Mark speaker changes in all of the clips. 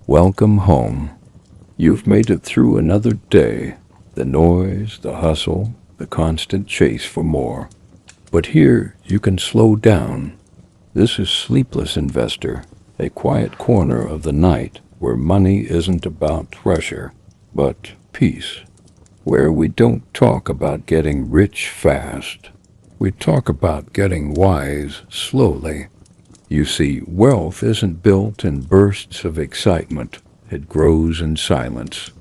Speaker 1: Welcome home. You've made it through another day, the noise, the hustle, the constant chase for more. But here you can slow down. This is Sleepless Investor, a quiet corner of the night where money isn't about pressure, but peace. Where we don't talk about getting rich fast. We talk about getting wise slowly. You see, wealth isn't built in bursts of excitement. It grows in silence.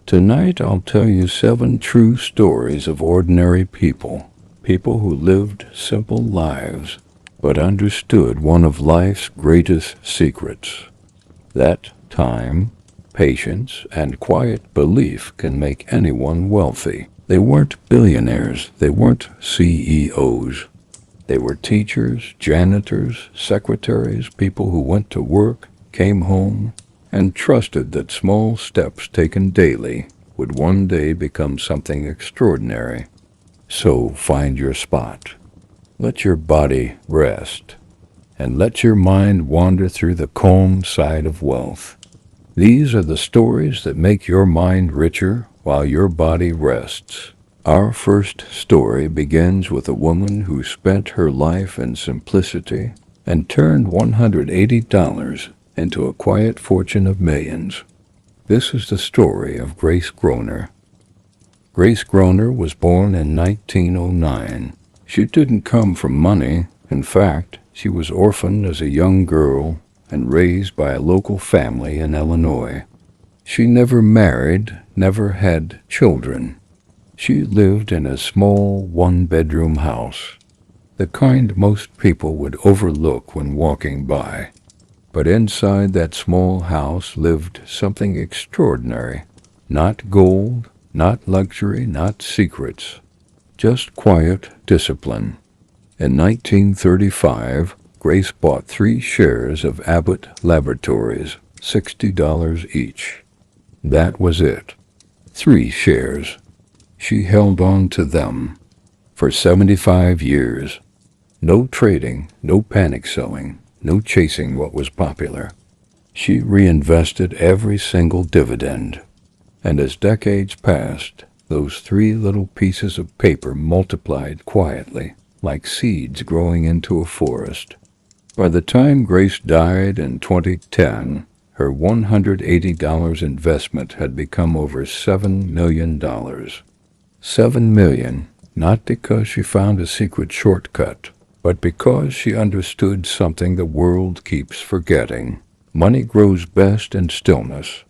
Speaker 1: Tonight I'll tell you 7 true stories of ordinary people. People who lived simple lives, but understood one of life's greatest secrets. That time, patience, and quiet belief can make anyone wealthy. They weren't billionaires. They weren't CEOs. They were teachers, janitors, secretaries, people who went to work, came home, and trusted that small steps taken daily would one day become something extraordinary. So find your spot. Let your body rest, and let your mind wander through the calm side of wealth. These are the stories that make your mind richer while your body rests. Our first story begins with a woman who spent her life in simplicity and turned $180 into a quiet fortune of millions. This is the story of Grace Groner. Grace Groner was born in 1909. She didn't come from money. In fact, she was orphaned as a young girl and raised by a local family in Illinois. She never married, never had children. She lived in a small one-bedroom house, the kind most people would overlook when walking by. But inside that small house lived something extraordinary. Not gold, not luxury, not secrets, just quiet discipline. In 1935, Grace bought 3 shares of Abbott Laboratories, $60 each. That was it. 3 shares. She held on to them for 75 years. No trading, no panic selling, no chasing what was popular. She reinvested every single dividend. And as decades passed, those 3 little pieces of paper multiplied quietly, like seeds growing into a forest. By the time Grace died in 2010, her $180 investment had become over $7 million. $7 million, not because she found a secret shortcut, but because she understood something the world keeps forgetting. Money grows best in stillness.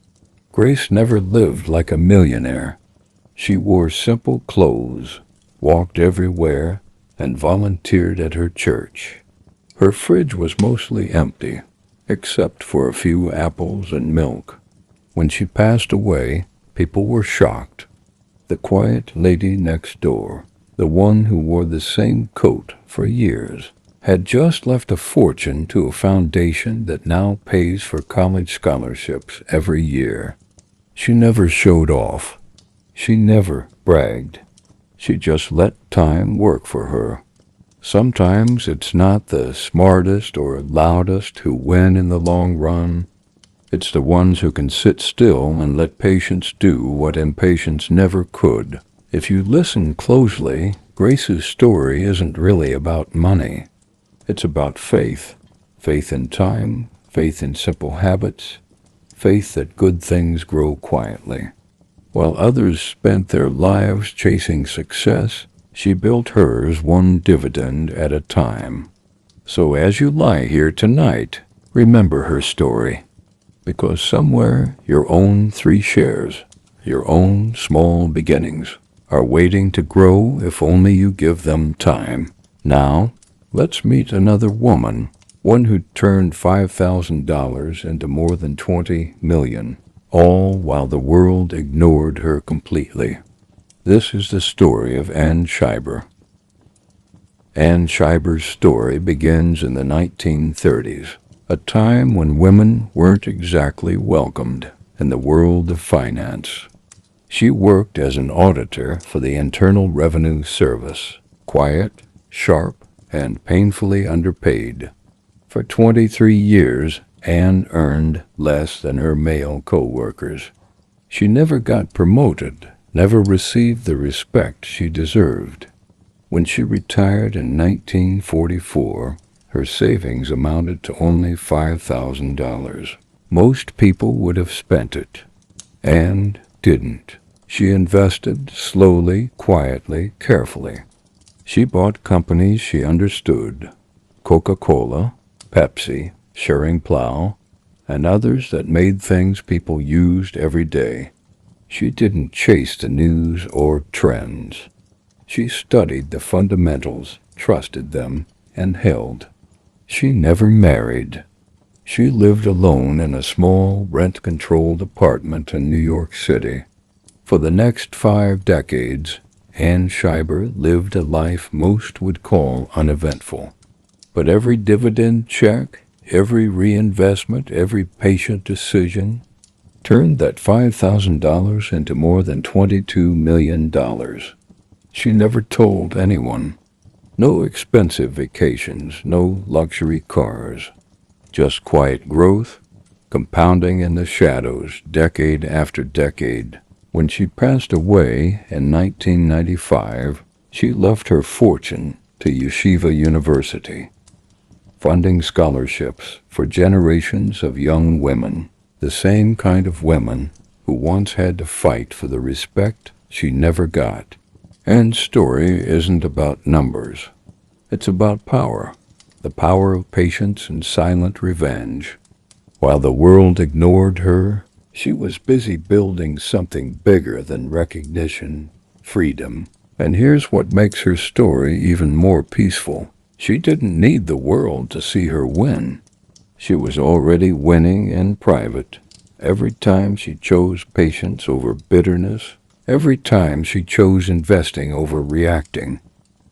Speaker 1: Grace never lived like a millionaire. She wore simple clothes, walked everywhere, and volunteered at her church. Her fridge was mostly empty, except for a few apples and milk. When she passed away, people were shocked. The quiet lady next door, the one who wore the same coat for years, had just left a fortune to a foundation that now pays for college scholarships every year. She never showed off. She never bragged. She just let time work for her. Sometimes it's not the smartest or loudest who win in the long run. It's the ones who can sit still and let patience do what impatience never could. If you listen closely, Grace's story isn't really about money. It's about faith. Faith in time, faith in simple habits, faith that good things grow quietly. While others spent their lives chasing success, she built hers one dividend at a time. So as you lie here tonight, remember her story. Because somewhere your own 3 shares, your own small beginnings, are waiting to grow if only you give them time. Now, let's meet another woman, one who turned $5,000 into more than $20 million, all while the world ignored her completely. This is the story of Ann Scheiber. Ann Scheiber's story begins in the 1930s, a time when women weren't exactly welcomed in the world of finance. She worked as an auditor for the Internal Revenue Service, quiet, sharp, and painfully underpaid. For 23 years, Anne earned less than her male co-workers. She never got promoted, never received the respect she deserved. When she retired in 1944, her savings amounted to only $5,000. Most people would have spent it. Anne didn't. She invested slowly, quietly, carefully. She bought companies she understood: Coca-Cola, Pepsi, Schering-Plough, and others that made things people used every day. She didn't chase the news or trends. She studied the fundamentals, trusted them, and held. She never married. She lived alone in a small, rent-controlled apartment in New York City. For the next 5 decades, Anne Scheiber lived a life most would call uneventful. But every dividend check, every reinvestment, every patient decision turned that $5,000 into more than $22 million. She never told anyone. No expensive vacations, no luxury cars. Just quiet growth, compounding in the shadows, decade after decade. When she passed away in 1995, she left her fortune to Yeshiva University, funding scholarships for generations of young women, the same kind of women who once had to fight for the respect she never got. Anne's story isn't about numbers. It's about power, the power of patience and silent revenge. While the world ignored her, she was busy building something bigger than recognition, freedom. And here's what makes her story even more peaceful. She didn't need the world to see her win. She was already winning in private. Every time she chose patience over bitterness, every time she chose investing over reacting,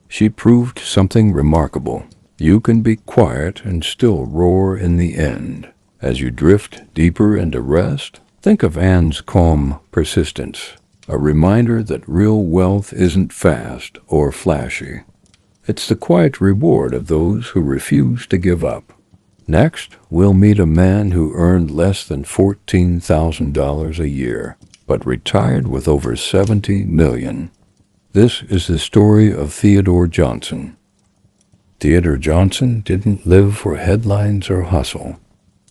Speaker 1: she proved something remarkable. You can be quiet and still roar in the end. As you drift deeper into rest, think of Anne's calm persistence, a reminder that real wealth isn't fast or flashy. It's the quiet reward of those who refuse to give up. Next, we'll meet a man who earned less than $14,000 a year, but retired with over $70 million. This is the story of Theodore Johnson. Theodore Johnson didn't live for headlines or hustle.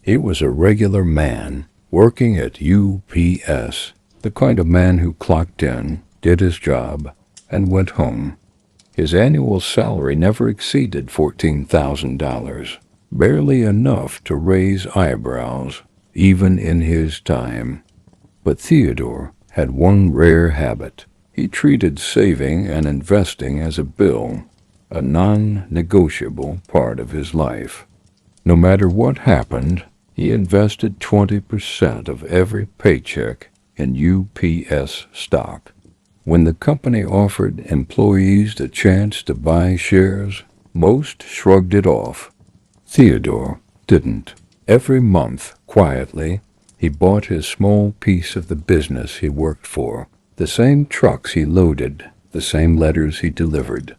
Speaker 1: He was a regular man, working at UPS, the kind of man who clocked in, did his job, and went home. His annual salary never exceeded $14,000, barely enough to raise eyebrows, even in his time. But Theodore had one rare habit. He treated saving and investing as a bill, a non-negotiable part of his life. No matter what happened, he invested 20% of every paycheck in UPS stock. When the company offered employees the chance to buy shares, most shrugged it off. Theodore didn't. Every month, quietly, he bought his small piece of the business he worked for, the same trucks he loaded, the same letters he delivered.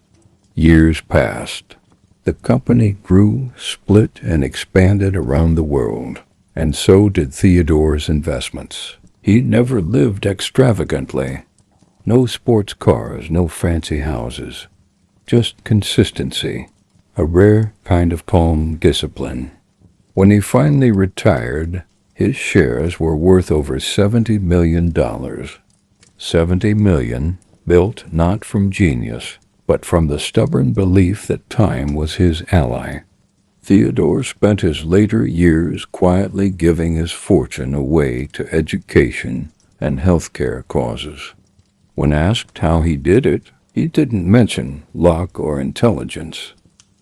Speaker 1: Years passed. The company grew, split, and expanded around the world, and so did Theodore's investments. He never lived extravagantly. No sports cars, no fancy houses. Just consistency, a rare kind of calm discipline. When he finally retired, his shares were worth over $70 million. $70 million built not from genius, but from the stubborn belief that time was his ally. Theodore spent his later years quietly giving his fortune away to education and healthcare causes. When asked how he did it, he didn't mention luck or intelligence.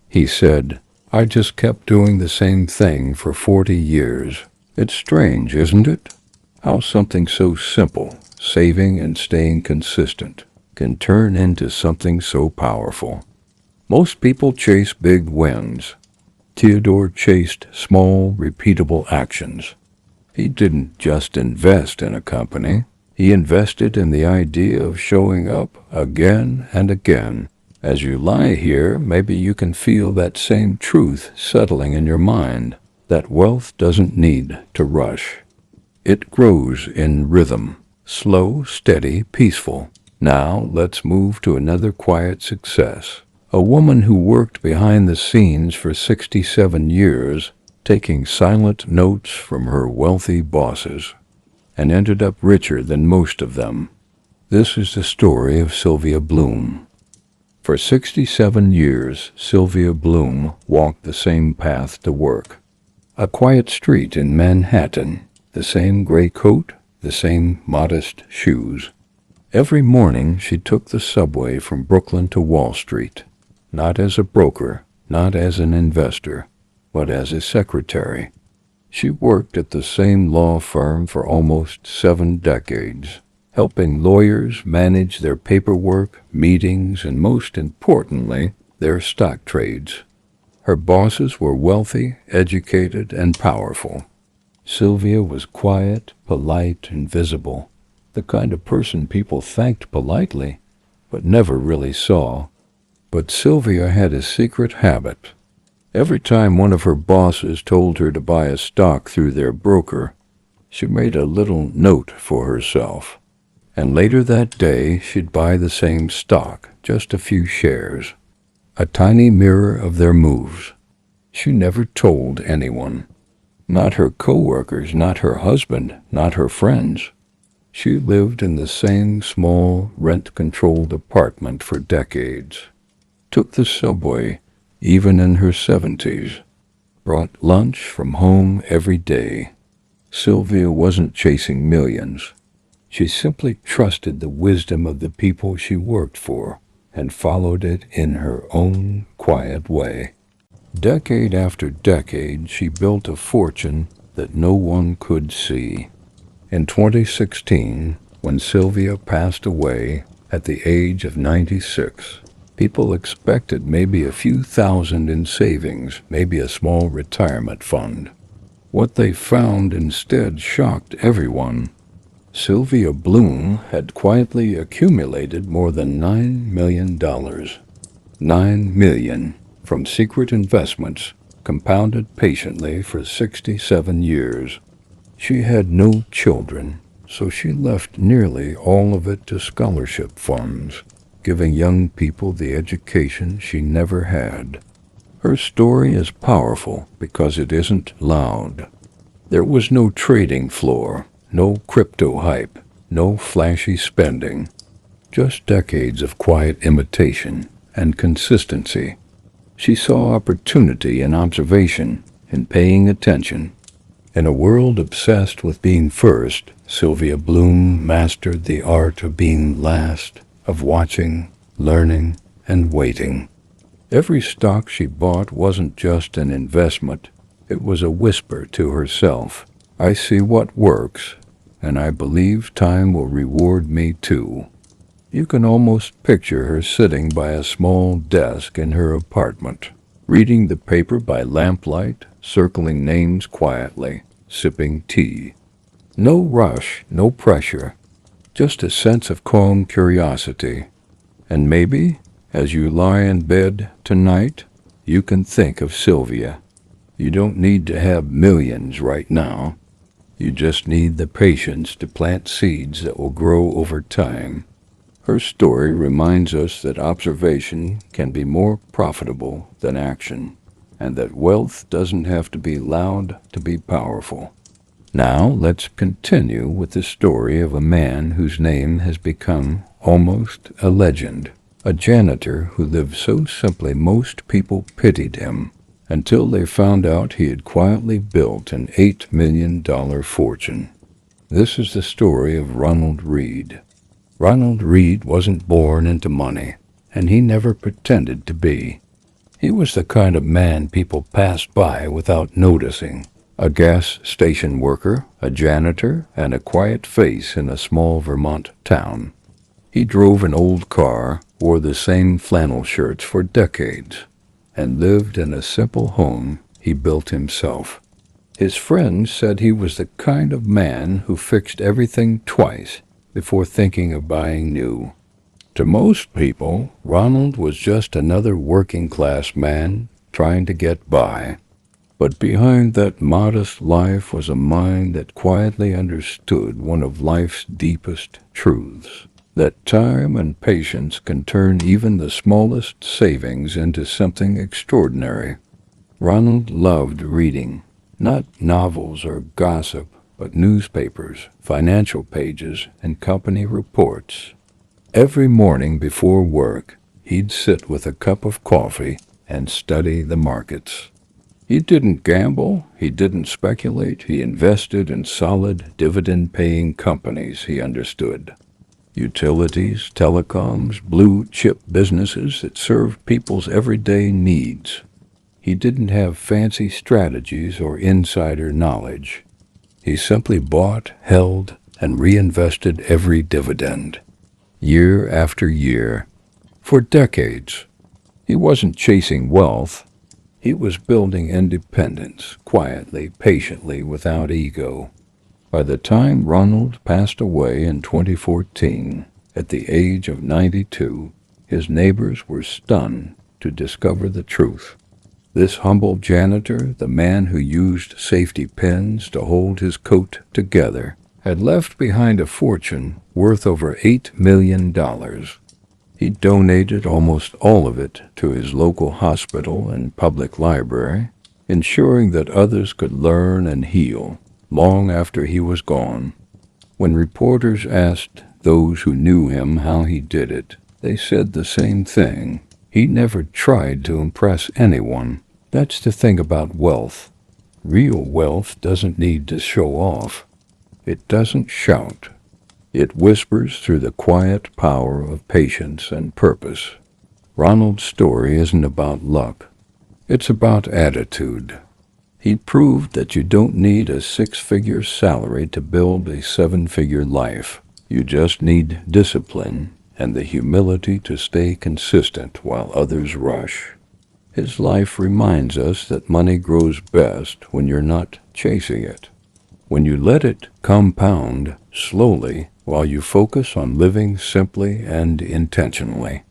Speaker 1: He said, "I just kept doing the same thing for 40 years. It's strange, isn't it? How something so simple, saving and staying consistent, can turn into something so powerful." Most people chase big wins. Theodore chased small, repeatable actions. He didn't just invest in a company. He invested in the idea of showing up again and again. As you lie here, maybe you can feel that same truth settling in your mind. that wealth doesn't need to rush. It grows in rhythm, slow, steady, peaceful. Now let's move to another quiet success. A woman who worked behind the scenes for 67 years, taking silent notes from her wealthy bosses, and ended up richer than most of them. This is the story of Sylvia Bloom. For 67 years, Sylvia Bloom walked the same path to work. A quiet street in Manhattan, the same gray coat, the same modest shoes. Every morning she took the subway from Brooklyn to Wall Street, not as a broker, not as an investor, but as a secretary. She worked at the same law firm for almost 7 decades, helping lawyers manage their paperwork, meetings, and most importantly, their stock trades. Her bosses were wealthy, educated, and powerful. Sylvia was quiet, polite, and visible, the kind of person people thanked politely, but never really saw. But Sylvia had a secret habit. Every time one of her bosses told her to buy a stock through their broker, she made a little note for herself. And later that day, she'd buy the same stock, just a few shares. A tiny mirror of their moves. She never told anyone. Not her co-workers, not her husband, not her friends. She lived in the same small, rent-controlled apartment for decades. Took the subway, even in her 70s. Brought lunch from home every day. Sylvia wasn't chasing millions. She simply trusted the wisdom of the people she worked for and followed it in her own quiet way. Decade after decade, she built a fortune that no one could see. In 2016, when Sylvia passed away at the age of 96, people expected maybe a few thousand in savings, maybe a small retirement fund. What they found instead shocked everyone. Sylvia Bloom had quietly accumulated more than $9 million. $9 million from secret investments, compounded patiently for 67 years. She had no children, so she left nearly all of it to scholarship funds, giving young people the education she never had. Her story is powerful because it isn't loud. There was no trading floor, no crypto hype, no flashy spending, just decades of quiet imitation and consistency. She saw opportunity in observation, in paying attention. In a world obsessed with being first, Sylvia Bloom mastered the art of being last, of watching, learning, and waiting. Every stock she bought wasn't just an investment. It was a whisper to herself. I see what works, and I believe time will reward me too. You can almost picture her sitting by a small desk in her apartment, reading the paper by lamplight, circling names quietly, sipping tea. No rush, no pressure, just a sense of calm curiosity. And maybe, as you lie in bed tonight, you can think of Sylvia. You don't need to have millions right now. You just need the patience to plant seeds that will grow over time. Her story reminds us that observation can be more profitable than action, and that wealth doesn't have to be loud to be powerful. Now let's continue with the story of a man whose name has become almost a legend. A janitor who lived so simply most people pitied him, until they found out he had quietly built an $8 million fortune. This is the story of Ronald Read. Ronald Read wasn't born into money, and he never pretended to be. He was the kind of man people passed by without noticing. A gas station worker, a janitor, and a quiet face in a small Vermont town. He drove an old car, wore the same flannel shirts for decades, and lived in a simple home he built himself. His friends said he was the kind of man who fixed everything twice before thinking of buying new. To most people, Ronald was just another working-class man trying to get by. But behind that modest life was a mind that quietly understood one of life's deepest truths, that time and patience can turn even the smallest savings into something extraordinary. Ronald loved reading, not novels or gossip, but newspapers, financial pages, and company reports. Every morning before work, he'd sit with a cup of coffee and study the markets. He didn't gamble, he didn't speculate, he invested in solid, dividend-paying companies he understood. Utilities, telecoms, blue-chip businesses that served people's everyday needs. He didn't have fancy strategies or insider knowledge. He simply bought, held, and reinvested every dividend, year after year, for decades. He wasn't chasing wealth. He was building independence, quietly, patiently, without ego. By the time Ronald passed away in 2014, at the age of 92, his neighbors were stunned to discover the truth. This humble janitor, the man who used safety pins to hold his coat together, had left behind a fortune worth over $8 million. He donated almost all of it to his local hospital and public library, ensuring that others could learn and heal long after he was gone. When reporters asked those who knew him how he did it, they said the same thing. He never tried to impress anyone. That's the thing about wealth. Real wealth doesn't need to show off. It doesn't shout. It whispers through the quiet power of patience and purpose. Ronald's story isn't about luck. It's about attitude. He proved that you don't need a 6-figure salary to build a 7-figure life. You just need discipline and the humility to stay consistent while others rush. His life reminds us that money grows best when you're not chasing it, when you let it compound slowly while you focus on living simply and intentionally.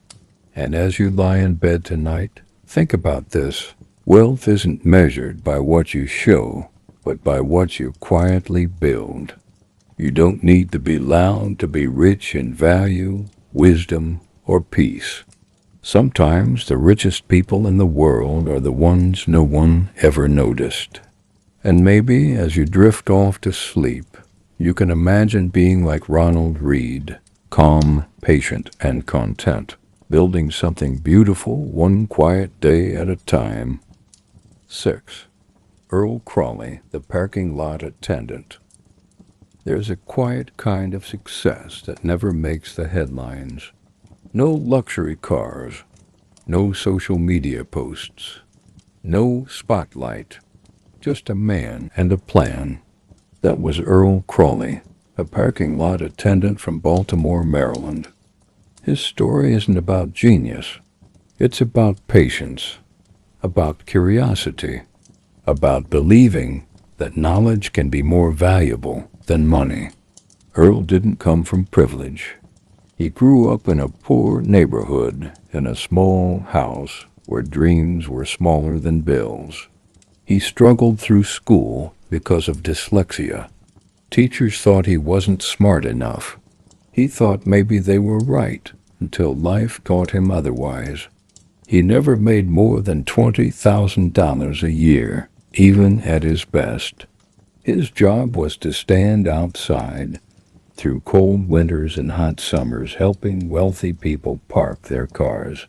Speaker 1: And as you lie in bed tonight, think about this. Wealth isn't measured by what you show, but by what you quietly build. You don't need to be loud to be rich in value, wisdom, or peace. Sometimes the richest people in the world are the ones no one ever noticed. And maybe as you drift off to sleep, you can imagine being like Ronald Read, calm, patient, and content, building something beautiful one quiet day at a time. 6. Earl Crawley, the parking lot attendant. There's a quiet kind of success that never makes the headlines. No luxury cars, no social media posts, no spotlight, just a man and a plan. That was Earl Crawley, a parking lot attendant from Baltimore, Maryland. His story isn't about genius. It's about patience, about curiosity, about believing that knowledge can be more valuable than money. Earl didn't come from privilege. He grew up in a poor neighborhood in a small house where dreams were smaller than bills. He struggled through school because of dyslexia. Teachers thought he wasn't smart enough. He thought maybe they were right until life taught him otherwise. He never made more than $20,000 a year, even at his best. His job was to stand outside through cold winters and hot summers, helping wealthy people park their cars.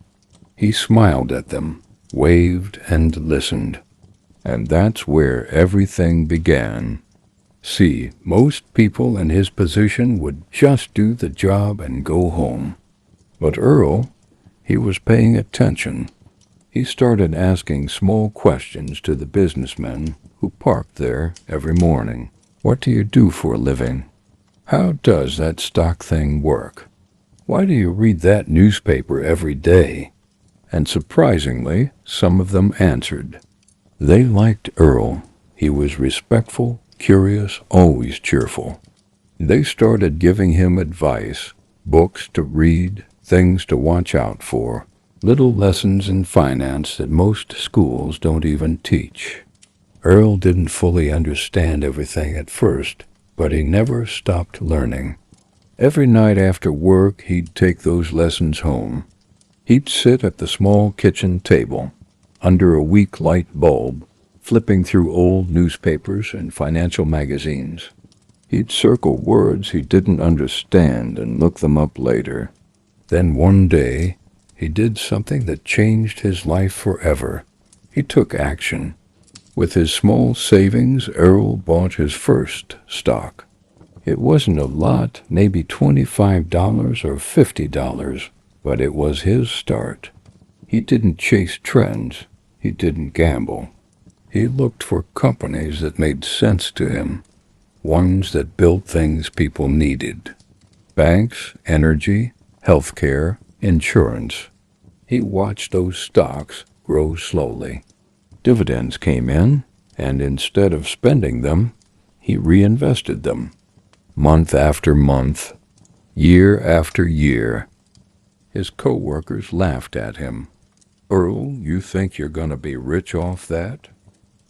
Speaker 1: He smiled at them, waved, and listened. And that's where everything began. See, most people in his position would just do the job and go home. But Earl, he was paying attention. He started asking small questions to the businessmen who parked there every morning. What do you do for a living? How does that stock thing work? Why do you read that newspaper every day? And surprisingly, some of them answered. They liked Earl. He was respectful, curious, always cheerful. They started giving him advice, books to read, things to watch out for, little lessons in finance that most schools don't even teach. Earl didn't fully understand everything at first, but he never stopped learning. Every night after work, he'd take those lessons home. He'd sit at the small kitchen table, under a weak light bulb, flipping through old newspapers and financial magazines. He'd circle words he didn't understand and look them up later. Then one day, he did something that changed his life forever. He took action. With his small savings, Earl bought his first stock. It wasn't a lot, maybe $25 or $50, but it was his start. He didn't chase trends. He didn't gamble. He looked for companies that made sense to him, ones that built things people needed. Banks, energy, healthcare, insurance. He watched those stocks grow slowly. Dividends came in, and instead of spending them, he reinvested them. Month after month, year after year. His co-workers laughed at him. "Earl, you think you're going to be rich off that?"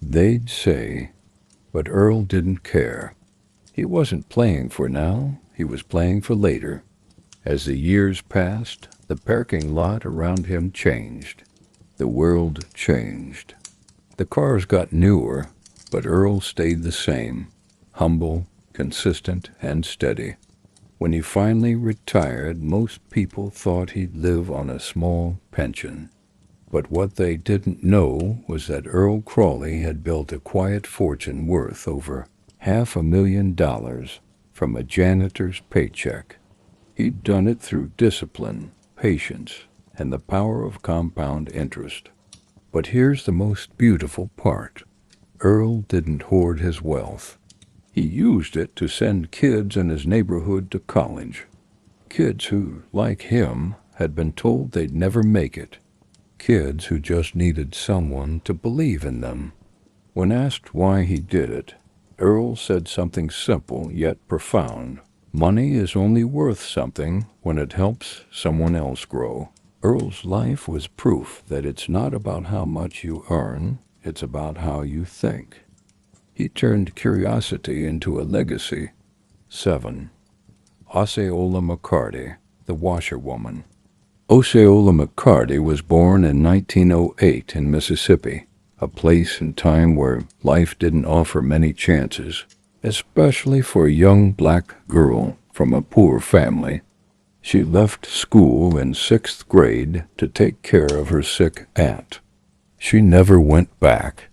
Speaker 1: They'd say, but Earl didn't care. He wasn't playing for now, he was playing for later. As the years passed, the parking lot around him changed. The world changed. The cars got newer, but Earl stayed the same, humble, consistent, and steady. When he finally retired, most people thought he'd live on a small pension. But what they didn't know was that Earl Crawley had built a quiet fortune worth over $500,000 from a janitor's paycheck. He'd done it through discipline, patience, and the power of compound interest. But here's the most beautiful part. Earl didn't hoard his wealth. He used it to send kids in his neighborhood to college. Kids who, like him, had been told they'd never make it. Kids who just needed someone to believe in them. When asked why he did it, Earl said something simple yet profound. Money is only worth something when it helps someone else grow. Earl's life was proof that it's not about how much you earn, it's about how you think. He turned curiosity into a legacy. 7. Oseola McCarty, the washerwoman. Oseola McCarty was born in 1908 in Mississippi, a place and time where life didn't offer many chances, especially for a young black girl from a poor family. She left school in 6th grade to take care of her sick aunt. She never went back.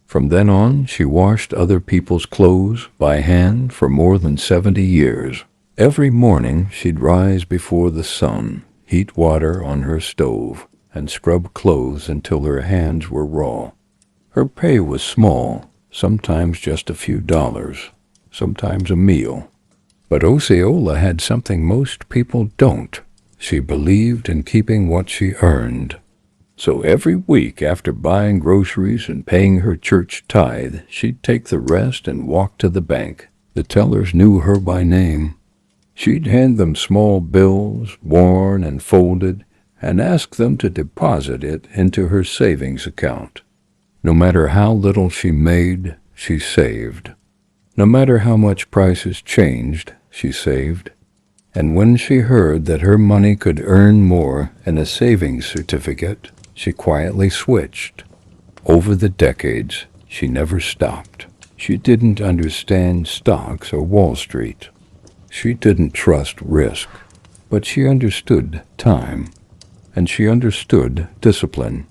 Speaker 1: From then on, she washed other people's clothes by hand for more than 70 years. Every morning, she'd rise before the sun, heat water on her stove, and scrub clothes until her hands were raw. Her pay was small, sometimes just a few dollars, sometimes a meal. But Oseola had something most people don't. She believed in keeping what she earned. So every week after buying groceries and paying her church tithe, she'd take the rest and walk to the bank. The tellers knew her by name. She'd hand them small bills, worn and folded, and ask them to deposit it into her savings account. No matter how little she made, she saved. No matter how much prices changed, she saved. And when she heard that her money could earn more in a savings certificate, she quietly switched. Over the decades, she never stopped. She didn't understand stocks or Wall Street. She didn't trust risk, but she understood time, and she understood discipline.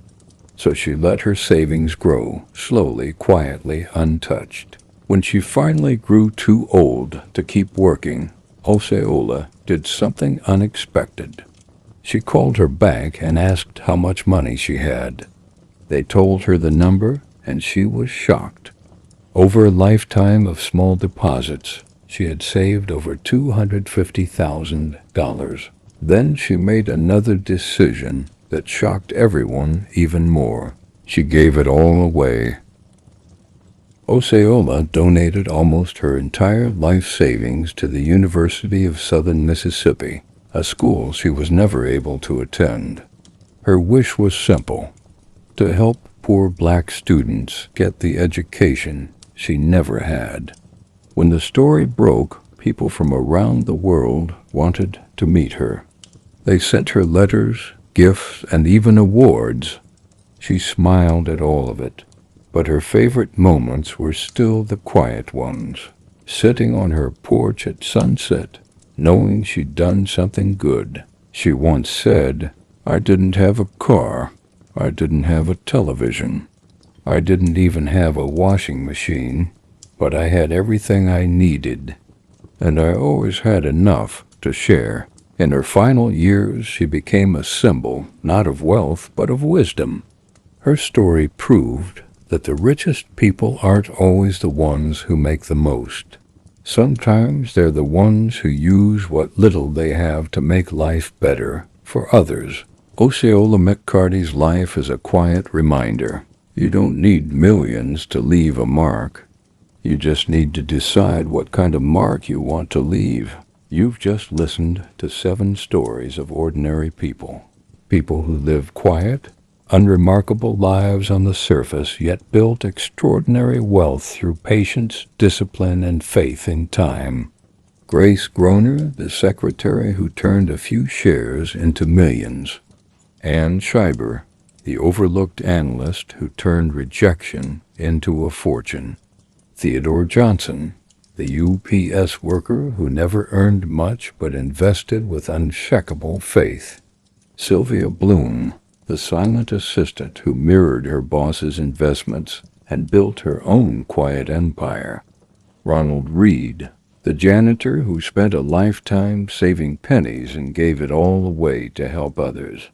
Speaker 1: So she let her savings grow, slowly, quietly, untouched. When she finally grew too old to keep working, Oseola did something unexpected. She called her bank and asked how much money she had. They told her the number, and she was shocked. Over a lifetime of small deposits, she had saved over $250,000. Then she made another decision that shocked everyone even more. She gave it all away. Oseola donated almost her entire life savings to the University of Southern Mississippi, a school she was never able to attend. Her wish was simple: to help poor black students get the education she never had. When the story broke, people from around the world wanted to meet her. They sent her letters, gifts, and even awards. She smiled at all of it, but her favorite moments were still the quiet ones, sitting on her porch at sunset, knowing she'd done something good. She once said, "I didn't have a car. I didn't have a television. I didn't even have a washing machine, but I had everything I needed, and I always had enough to share." In her final years, she became a symbol, not of wealth, but of wisdom. Her story proved that the richest people aren't always the ones who make the most. Sometimes they're the ones who use what little they have to make life better for others. Oseola McCarty's life is a quiet reminder. You don't need millions to leave a mark. You just need to decide what kind of mark you want to leave. You've just listened to 7 stories of ordinary people. People who lived quiet, unremarkable lives on the surface, yet built extraordinary wealth through patience, discipline, and faith in time. Grace Groner, the secretary who turned a few shares into millions. Ann Scheiber, the overlooked analyst who turned rejection into a fortune. Theodore Johnson, the UPS worker who never earned much but invested with unshakable faith. Sylvia Bloom, the silent assistant who mirrored her boss's investments and built her own quiet empire. Ronald Read, the janitor who spent a lifetime saving pennies and gave it all away to help others.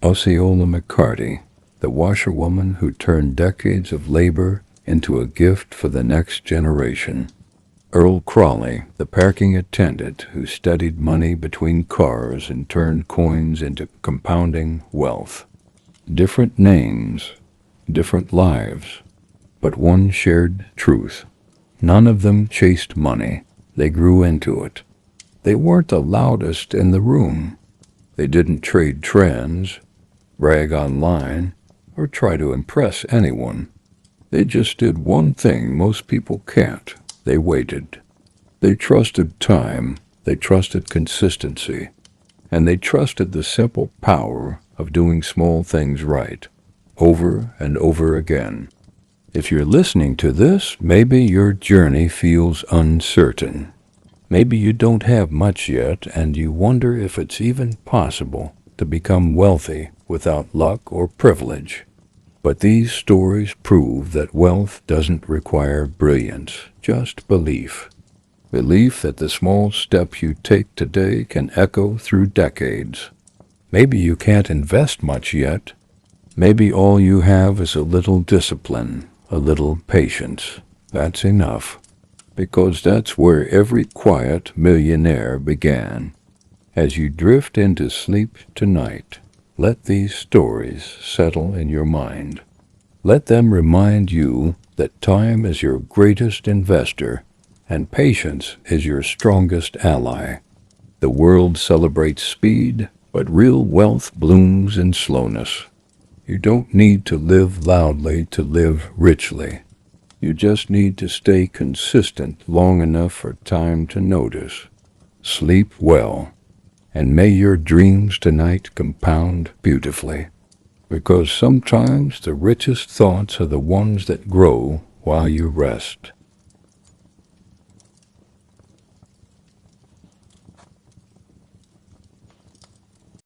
Speaker 1: Oseola McCarty, the washerwoman who turned decades of labor into a gift for the next generation. Earl Crawley, the parking attendant who studied money between cars and turned coins into compounding wealth. Different names, different lives, but one shared truth. None of them chased money. They grew into it. They weren't the loudest in the room. They didn't trade trends, brag online, or try to impress anyone. They just did one thing most people can't. They waited. They trusted time. They trusted consistency. And they trusted the simple power of doing small things right, over and over again. If you're listening to this, maybe your journey feels uncertain. Maybe you don't have much yet, and you wonder if it's even possible to become wealthy without luck or privilege. But these stories prove that wealth doesn't require brilliance, just belief. Belief that the small steps you take today can echo through decades. Maybe you can't invest much yet. Maybe all you have is a little discipline, a little patience. That's enough, because that's where every quiet millionaire began. As you drift into sleep tonight, let these stories settle in your mind. Let them remind you that time is your greatest investor and patience is your strongest ally. The world celebrates speed, but real wealth blooms in slowness. You don't need to live loudly to live richly. You just need to stay consistent long enough for time to notice. Sleep well. And may your dreams tonight compound beautifully, because sometimes the richest thoughts are the ones that grow while you rest.